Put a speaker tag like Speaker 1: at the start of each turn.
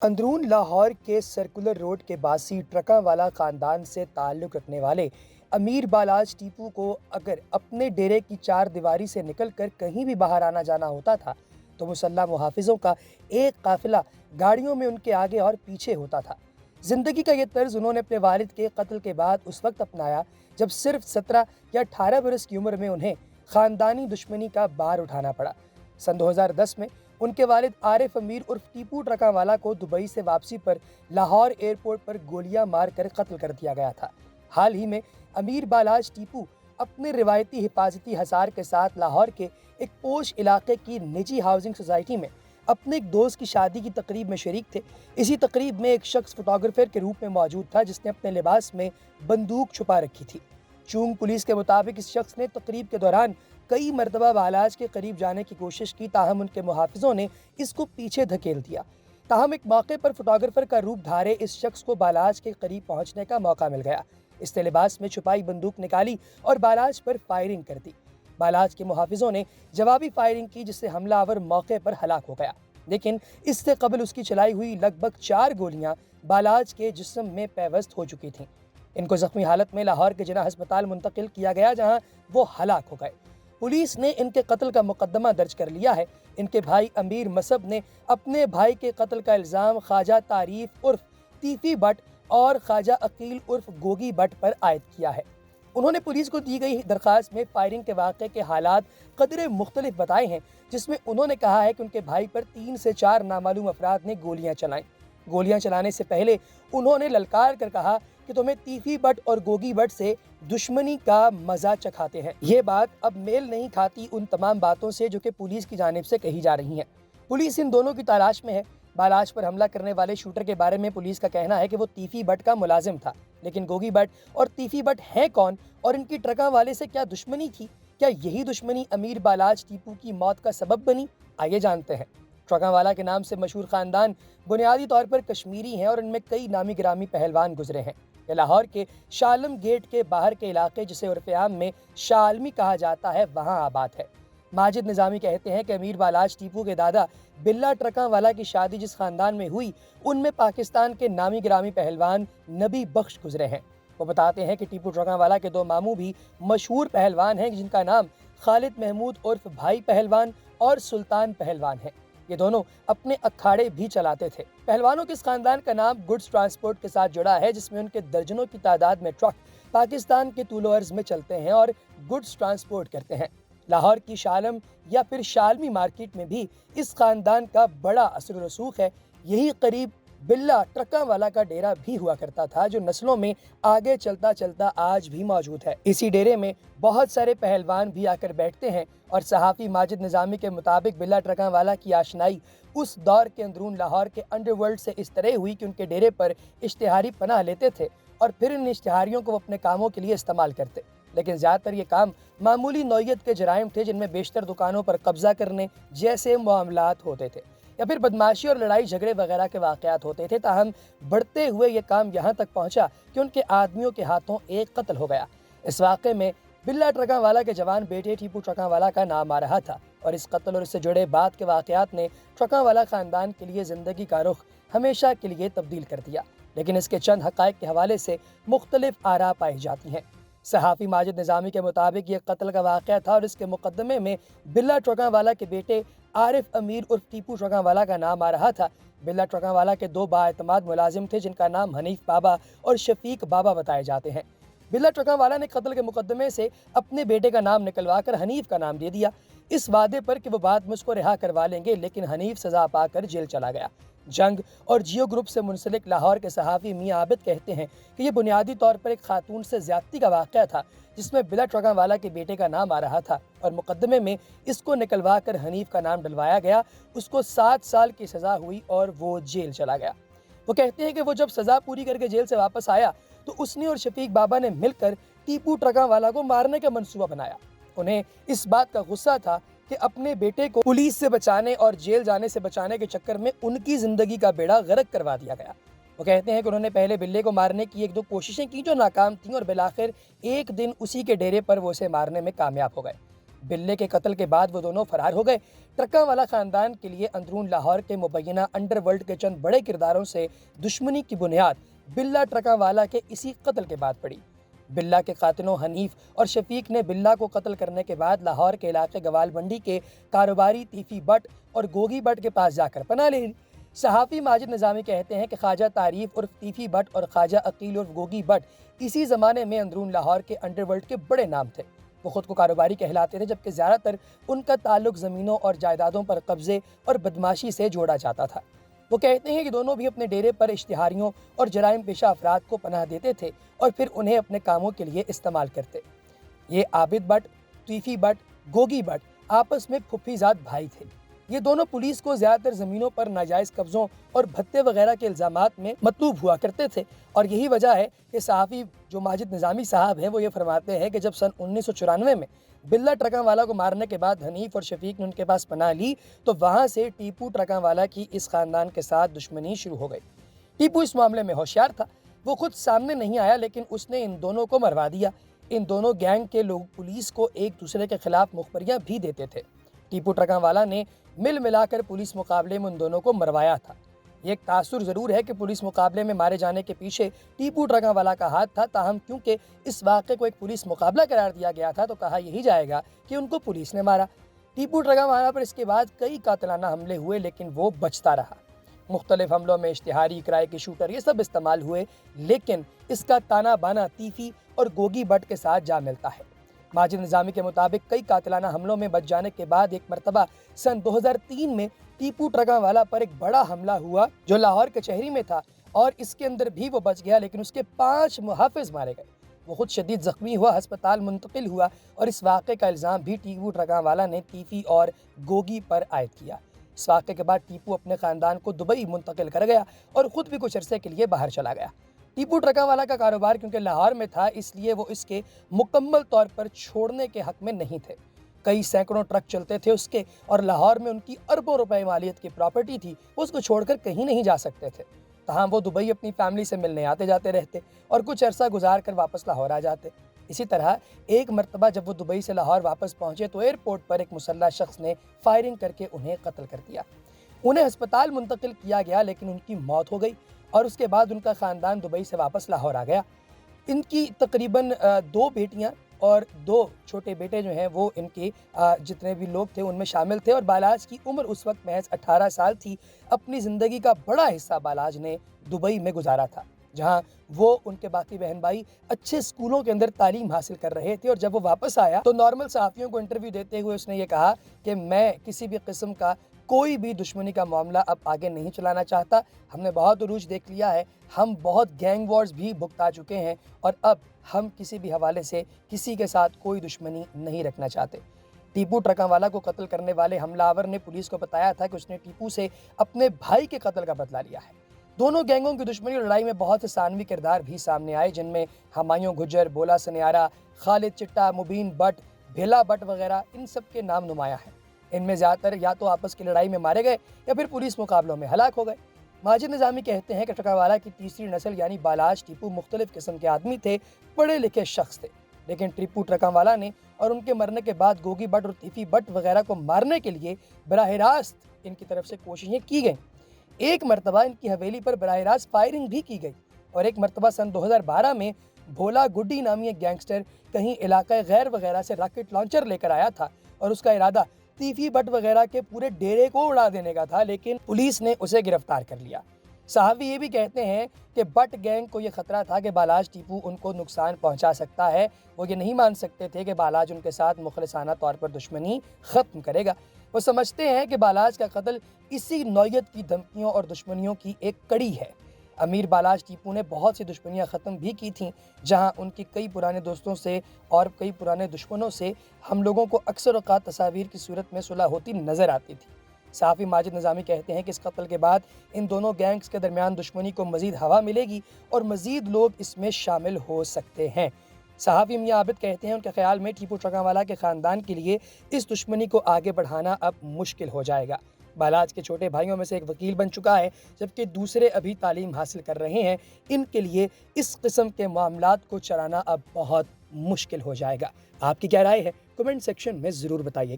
Speaker 1: اندرون لاہور کے circular road کے باسی ٹرکاں والا خاندان سے تعلق رکھنے والے امیر بالاج ٹیپو کو اگر اپنے ڈیرے کی چار دیواری سے نکل کر کہیں بھی باہر آنا جانا ہوتا تھا تو مسلح محافظوں کا ایک قافلہ گاڑیوں میں ان کے آگے اور پیچھے ہوتا تھا۔ زندگی کا یہ طرز انہوں نے اپنے والد کے قتل کے بعد اس وقت اپنایا جب صرف 17 یا 18 برس کی عمر میں انہیں خاندانی دشمنی کا بار اٹھانا پڑا۔ سن 2010 میں ان کے والد عارف امیر عرف ٹیپو ٹرکاں والا کو دبئی سے واپسی پر لاہور ایئرپورٹ پر گولیاں مار کر قتل کر دیا گیا تھا۔ حال ہی میں امیر بالاج ٹیپو اپنے روایتی حفاظتی ہزار کے ساتھ لاہور کے ایک پوش علاقے کی نجی ہاؤسنگ سوسائٹی میں اپنے ایک دوست کی شادی کی تقریب میں شریک تھے۔ اسی تقریب میں ایک شخص فوٹوگرافر کے روپ میں موجود تھا جس نے اپنے لباس میں بندوق چھپا رکھی تھی۔ چونگ پولیس کے مطابق اس شخص نے تقریب کے دوران کئی مرتبہ بالاج کے قریب جانے کی کوشش کی، تاہم ان کے محافظوں نے اس کو پیچھے دھکیل دیا۔ تاہم ایک موقع پر فوٹوگرافر کا روپ دھارے اس شخص کو بالاج کے قریب پہنچنے کا موقع مل گیا۔ اس نے لباس میں چھپائی بندوق نکالی اور بالاج پر فائرنگ کر دی۔ بالاج کے محافظوں نے جوابی فائرنگ کی جس سے حملہ آور موقع پر ہلاک ہو گیا، لیکن اس سے قبل اس کی چلائی ہوئی لگ بھگ 4 گولیاں بالاج کے جسم میں پیوست ہو چکی تھیں۔ ان کو زخمی حالت میں لاہور کے جناح ہسپتال منتقل کیا گیا جہاں وہ ہلاک ہو گئے۔ پولیس نے ان کے قتل کا مقدمہ درج کر لیا ہے۔ ان کے بھائی امیر مصب نے اپنے بھائی کے قتل کا الزام خواجہ تعریف عرف تیفی بٹ اور خواجہ عقیل عرف گوگی بٹ پر عائد کیا ہے۔ انہوں نے پولیس کو دی گئی درخواست میں فائرنگ کے واقعے کے حالات قدرے مختلف بتائے ہیں، جس میں انہوں نے کہا ہے کہ ان کے بھائی پر 3 سے 4 نامعلوم افراد نے گولیاں چلائیں۔ گولیاں چلانے سے پہلے انہوں نے للکار کر کہا کہ تمہیں تیفی بٹ اور گوگی بٹ سے دشمنی کا مزہ چکھاتے ہیں۔ یہ بات اب میل نہیں کھاتی ان تمام باتوں سے جو کہ پولیس کی جانب سے کہی جا رہی ہیں۔ پولیس ان دونوں کی تلاش میں ہے۔ بالاج پر حملہ کرنے والے شوٹر کے بارے میں پولیس کا کہنا ہے کہ وہ تیفی بٹ کا ملازم تھا، لیکن گوگی بٹ اور تیفی بٹ ہیں کون اور ان کی ٹرکاں والے سے کیا دشمنی تھی؟ کیا یہی دشمنی امیر بالاج ٹیپو کی موت کا سبب بنی؟ آئیے جانتے ہیں۔ ٹرکاں والا کے نام سے مشہور خاندان بنیادی طور پر کشمیری ہیں اور ان میں کئی نامی گرامی پہلوان گزرے ہیں۔ یہ لاہور کے شالم گیٹ کے باہر کے علاقے جسے عرف عام میں شالمی کہا جاتا ہے وہاں آباد ہے۔ ماجد نظامی کہتے ہیں کہ امیر بالاج ٹیپو کے دادا بلا ٹرکاں والا کی شادی جس خاندان میں ہوئی ان میں پاکستان کے نامی گرامی پہلوان نبی بخش گزرے ہیں۔ وہ بتاتے ہیں کہ ٹیپو ٹرکاں والا کے 2 ماموں بھی مشہور پہلوان ہیں جن کا نام خالد محمود عرف بھائی پہلوان اور سلطان پہلوان ہے۔ یہ دونوں اپنے اکھاڑے بھی چلاتے تھے۔ پہلوانوں کے اس خاندان کا نام گڈز ٹرانسپورٹ کے ساتھ جڑا ہے جس میں ان کے درجنوں کی تعداد میں ٹرک پاکستان کے طول و عرض میں چلتے ہیں اور گڈز ٹرانسپورٹ کرتے ہیں۔ لاہور کی شالم یا پھر شالمی مارکیٹ میں بھی اس خاندان کا بڑا اثر و رسوخ ہے۔ یہی قریب بلا ٹرکاں والا کا ڈیرا بھی ہوا کرتا تھا جو نسلوں میں آگے چلتا چلتا آج بھی موجود ہے۔ اسی ڈیرے میں بہت سارے پہلوان بھی آ کر بیٹھتے ہیں اور صحافی ماجد نظامی کے مطابق بلا ٹرکاں والا کی آشنائی اس دور کے اندرون لاہور کے انڈر ورلڈ سے اس طرح ہوئی کہ ان کے ڈیرے پر اشتہاری پناہ لیتے تھے اور پھر ان اشتہاریوں کو وہ اپنے کاموں کے لیے استعمال کرتے، لیکن زیادہ تر یہ کام معمولی نوعیت کے جرائم تھے جن میں بیشتر دکانوں پر قبضہ کرنے جیسے معاملات ہوتے تھے یا پھر بدماشی اور لڑائی جھگڑے وغیرہ کے واقعات ہوتے تھے۔ تاہم بڑھتے ہوئے یہ کام یہاں تک پہنچا کہ ان کے آدمیوں کے ہاتھوں ایک قتل ہو گیا۔ اس واقعے میں بلا ٹرکاں والا کے جوان بیٹے ٹیپو ٹرکاں والا کا نام آ رہا تھا اور اس قتل اور اس سے جڑے بعد کے واقعات نے ٹرکاں والا خاندان کے لیے زندگی کا رخ ہمیشہ کے لیے تبدیل کر دیا، لیکن اس کے چند حقائق کے حوالے سے مختلف آراء پائی جاتی ہیں۔ صحافی ماجد نظامی کے مطابق یہ قتل کا واقعہ تھا اور اس کے مقدمے میں بلا ٹرکاں والا کے بیٹے عارف امیر عرف ٹیپو ٹرکاں والا کا نام آ رہا تھا۔ بلا ٹرکاں والا کے 2 بااعتماد ملازم تھے جن کا نام حنیف بابا اور شفیق بابا بتائے جاتے ہیں۔ بلا ٹرکاں والا نے قتل کے مقدمے سے اپنے بیٹے کا نام نکلوا کر حنیف کا نام دے دیا، اس وعدے پر کہ وہ بعد میں اس کو رہا کروا لیں گے، لیکن حنیف سزا پا کر جیل چلا گیا۔ جنگ اور جیو گروپ سے منسلک لاہور کے صحافی میاں عابد کہتے ہیں کہ یہ بنیادی طور پر ایک خاتون سے زیادتی کا واقعہ تھا جس میں بلا ٹرکاں والا کے بیٹے کا نام آ رہا تھا اور مقدمے میں اس کو نکلوا کر حنیف کا نام ڈلوایا گیا۔ اس کو 7 سال کی سزا ہوئی اور وہ جیل چلا گیا۔ وہ کہتے ہیں کہ وہ جب سزا پوری کر کے جیل سے واپس آیا تو اس نے اور شفیق بابا نے مل کر ٹیپو ٹرکاں والا کو مارنے کا منصوبہ بنایا۔ انہیں اس بات کا غصہ تھا کہ اپنے بیٹے کو پولیس سے بچانے اور جیل جانے سے بچانے کے چکر میں ان کی زندگی کا بیڑا غرق کروا دیا گیا۔ وہ کہتے ہیں کہ انہوں نے پہلے بلے کو مارنے کی 1-2 کوششیں کی جو ناکام تھیں اور بالآخر ایک دن اسی کے ڈیرے پر وہ اسے مارنے میں کامیاب ہو گئے۔ بلے کے قتل کے بعد وہ دونوں فرار ہو گئے۔ ट्रका वाला खानदान के लिए अंदरून लाहौर के मुबैना अंडरवर्ल्ड के चंद बड़े किरदारों से दुश्मनी की बुनियाद बिल्ला ट्रका वाला के इसी कत्ल के बाद पड़ी। बिल्ला के कातिलों हनीफ और शफीक ने बिल्ला को कत्ल करने के बाद लाहौर के इलाके गवाल मंडी के कारोबारी तीफी बट और गोगी बट के पास जाकर पनाह ले ली। सहाफ़ी माजिद निज़ामी कहते हैं कि ख्वाजा तारीफ उर्फ तीफी बट और ख्वाजा अकील उर्फ गोगी बट इसी ज़माने में अंदरून लाहौर के अंडरवर्ल्ड के बड़े नाम थे। वो खुद को कारोबारी कहलाते थे, जबकि ज़्यादातर उनका ताल्लुक ज़मीनों और जायदादों पर कब्ज़े और बदमाशी से जोड़ा जाता था। वो कहते हैं कि दोनों भी अपने डेरे पर इश्तिहारियों और जराइम पेशा अफराद को पनाह देते थे और फिर उन्हें अपने कामों के लिए इस्तेमाल करते। ये आबिद बट, तीफी बट, गोगी बट आपस में फुफ्फीज़ाद भाई थे। ये दोनों पुलिस को ज़्यादातर ज़मीनों पर नाजायज़ कब्ज़ों और भत्ते वगैरह के इल्ज़ामात में मतलूब हुआ करते थे, और यही वजह है कि सहाफ़ी जो माजिद निज़ामी साहब हैं वो ये फरमाते हैं कि जब सन 1994 में बिल्ला ट्रकावाला को मारने के बाद हनीफ और शफीक ने उनके पास पनाह ली, तो वहाँ से टीपू ट्रकावाला की इस ख़ानदान के साथ दुश्मनी शुरू हो गई। टीपू इस मामले में होशियार था। वो खुद सामने नहीं आया, लेकिन उसने इन दोनों को मरवा दिया। इन दोनों गैंग के लोग पुलिस को एक दूसरे के खिलाफ मुखबरियाँ भी देते थे। टीपू ट्रकावाला ने मिल मिलाकर पुलिस मुकाबले में उन दोनों को मरवाया था। ये एक तासुर ज़रूर है कि पुलिस मुकाबले में मारे जाने के पीछे टीपू ट्रकावाला का हाथ था, ताहम क्योंकि इस वाक़े को एक पुलिस मुकाबला करार दिया गया था तो कहा यही जाएगा कि उनको पुलिस ने मारा। टीपू ट्रकावाला पर इसके बाद कई कातिलाना हमले हुए, लेकिन वो बचता रहा। मुख्तलिफ हमलों में इश्तिहारी, किराए के शूटर, ये सब इस्तेमाल हुए, लेकिन इसका ताना बाना तीफी और गोगी बट के साथ जा मिलता है। माजिद निज़ामी के मुताबिक कई कातिलाना हमलों में बच जाने के बाद एक मरतबा सन 2003 में टीपू ट्रकावाला पर एक बड़ा हमला हुआ जो लाहौर कचहरी में था, और इसके अंदर भी वो बच गया, लेकिन उसके 5 मुहाफिज मारे गए। वो खुद शदीद ज़ख्मी हुआ, हस्पताल मुंतकिल हुआ, और इस वाक़े का इल्ज़ाम भी टीपू ट्रकावाला ने तीफी और गोगी पर आयद किया। इस वाक़े के बाद टीपू अपने ख़ानदान को दुबई मुंतकिल कर गया और ख़ुद भी कुछ अरसे के लिए बाहर चला गया। टीपू ट्रकावाला का कारोबार क्योंकि लाहौर में था, इसलिए वो इसके मुकम्मल तौर पर छोड़ने के हक़ में नहीं थे। कई सैकड़ों ट्रक चलते थे उसके, और लाहौर में उनकी अरबों रुपए मालियत की प्रॉपर्टी थी, वो उसको छोड़कर कहीं नहीं जा सकते थे। तहाँ वो दुबई अपनी फैमिली से मिलने आते जाते रहते और कुछ अरसा गुजार कर वापस लाहौर आ जाते। इसी तरह एक मरतबा जब वो दुबई से लाहौर वापस पहुँचे तो एयरपोर्ट पर एक मुसल्लह शख्स ने फायरिंग करके उन्हें कत्ल कर दिया। उन्हें अस्पताल मुंतकिल किया गया, लेकिन उनकी मौत हो गई, और उसके बाद उनका ख़ानदान दुबई से वापस लाहौर आ गया। इनकी तकरीबन 2 बेटियां और 2 छोटे बेटे जो हैं वो इनके जितने भी लोग थे उनमें शामिल थे, और बालाज की उम्र उस वक्त महज 18 साल थी। अपनी ज़िंदगी का बड़ा हिस्सा बालाज ने दुबई में गुजारा था, जहां वो उनके बाकी बहन भाई अच्छे स्कूलों के अंदर तालीम हासिल कर रहे थे। और जब वो वापस आया तो नॉर्मल सहाफ़ियों को इंटरव्यू देते हुए उसने ये कहा कि मैं किसी भी किस्म का कोई भी दुश्मनी का मामला अब आगे नहीं चलाना चाहता। हमने बहुत उरूज देख लिया है, हम बहुत गैंग वॉर्स भी भुगता चुके हैं, और अब हम किसी भी हवाले से किसी के साथ कोई दुश्मनी नहीं रखना चाहते। टीपू ट्रकावाला को कत्ल करने वाले हमलावर ने पुलिस को बताया था कि उसने टीपू से अपने भाई के कत्ल का बदला लिया है। दोनों गैंगों की दुश्मनी और लड़ाई में बहुत से सानवी किरदार भी सामने आए, जिनमें हमायूं गुजर, बोला सनियारा, खालिद चिट्टा, मुबीन बट, भेला बट वगैरह, इन सब के नाम नुमायां हैं। इनमें ज़्यादातर या तो आपस की लड़ाई में मारे गए या फिर पुलिस मुकाबलों में हलाक हो गए। माजिद निज़ामी कहते हैं कि ट्रकावाला की तीसरी नस्ल यानी बालाज टीपू मुख्तलिफ किस्म के आदमी थे, पढ़े लिखे शख्स थे, लेकिन टीपू ट्रकावाला ने और उनके मरने के बाद गोगी बट और तीफी बट वगैरह को मारने के लिए बराह रास्त इनकी तरफ से कोशिशें की गईं। एक मरतबा इनकी हवेली पर बराह रास्त फायरिंग भी की गई, और एक मरतबा सन 2012 में भोला गुड्डी नामी एक गैंगस्टर कहीं इलाका गैर वगैरह से रॉकेट लॉन्चर लेकर आया था, और उसका इरादा तीफी बट वगैरह के पूरे डेरे को उड़ा देने का था, लेकिन पुलिस ने उसे गिरफ्तार कर लिया। साहबी ये भी कहते हैं कि बट गैंग को ये खतरा था कि बालाज टीपू उनको नुकसान पहुंचा सकता है। वो ये नहीं मान सकते थे कि बालाज उनके साथ मुखलिसाना तौर पर दुश्मनी ख़त्म करेगा। वो समझते हैं कि बालाज का कत्ल इसी नौयत की धमकियों और दुश्मनियों की एक कड़ी है। अमीर बालाज टीपू ने बहुत सी दुश्मनियां ख़त्म भी की थीं, जहां उनकी कई पुराने दोस्तों से और कई पुराने दुश्मनों से हम लोगों को अक्सर औक़ात तस्वीर की सूरत में सुलह होती नज़र आती थी। सहाफ़ी माजिद निज़ामी कहते हैं कि इस कत्ल के बाद इन दोनों गैंग्स के दरमियान दुश्मनी को मज़ीद हवा मिलेगी और मज़ीद लोग इसमें शामिल हो सकते हैं। सहाफ़ी मियां आबिद कहते हैं उनके ख्याल में टीपू ट्रकावाला के ख़ानदान के लिए इस दुश्मनी को आगे बढ़ाना अब मुश्किल हो जाएगा। बालाज के छोटे भाइयों में से एक वकील बन चुका है, जबकि दूसरे अभी तालीम हासिल कर रहे हैं। इनके लिए इस किस्म के मामलात को चलाना अब बहुत मुश्किल हो जाएगा। आपकी क्या राय है? कमेंट सेक्शन में ज़रूर बताइएगा।